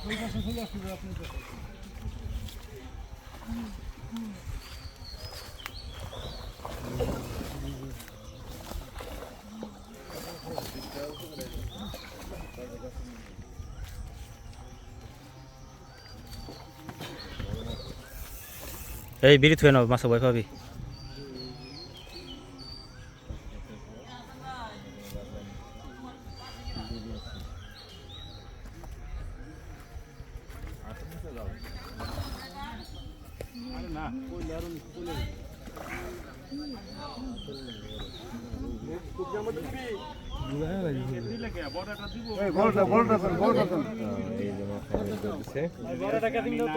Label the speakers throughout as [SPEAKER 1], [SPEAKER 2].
[SPEAKER 1] এই বিড়ি থুয়ে নাও, মাছে ভয় পাবি।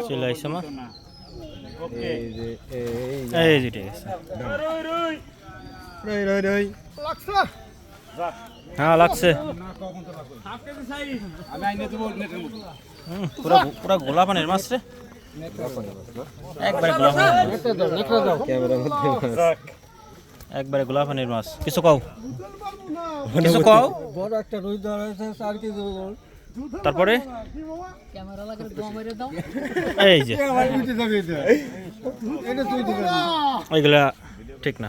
[SPEAKER 1] চলে আসছে মা, এই যে ঠিক আছে। হ্যাঁ লাগছে, পুরা গোলা পানির মাছ রে, একবারে গোলা পানির, একবারে গোলা পানির মাছ। কিছু কও, কিছু কও। তারপরে এই যে এইগুলা ঠিক না,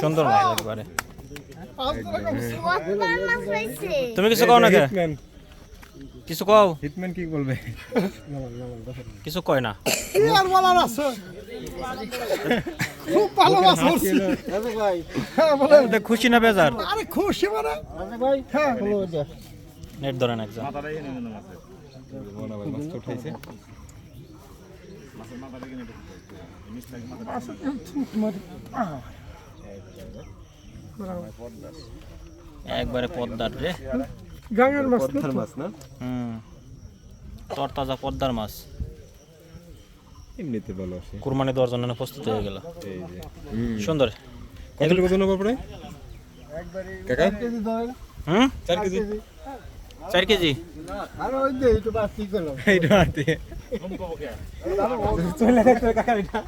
[SPEAKER 1] সুন্দর মাছ একবারে। তুমি কিছু কও না, কিছু কও। হিটম্যান কি বলবে, কিছু কয় না। খুব ভালো মাছ হচ্ছে ভাই, খুশি না বেজার? আরে খুশি মানে ভাই, হ্যাঁ নেট ধরেন একজন মাছ উঠাইছে, একবারে পদ্মার রে, গাঙ্গের মাছ, পদ্মার মাছ না? তরতাজা পদ্মার মাছ, এমনিতে ভালো আছে। কুরবানি দেওয়ার জন্য প্রস্তুত হয়ে গেল, এই যে সুন্দর। এগুলো কত নেব পড়ে কাকা? 4 কেজি ধরেন। 4 কেজি, 4 কেজি। আর ওই যে একটু বাকি করলাম, এইটা আতে কম কম কে চলে গেছে কাকা। এটা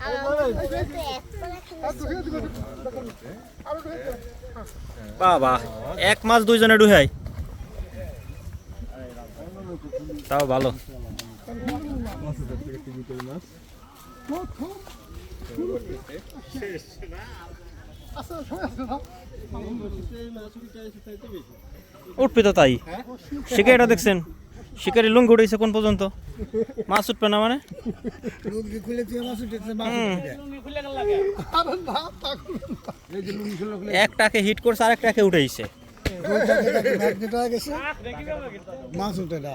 [SPEAKER 1] বাবা, এক মাছ দুইজনে ডুহাই, তাও ভালো। উঠবে তো তাই, শিকারিটা দেখছেন, শিকারি লুঙ্গি উঠেছে কোন পর্যন্ত, মাছ উঠবে না মানে? একটাকে হিট করছে আর একটাকে উঠেছে, মাছ উঠে না।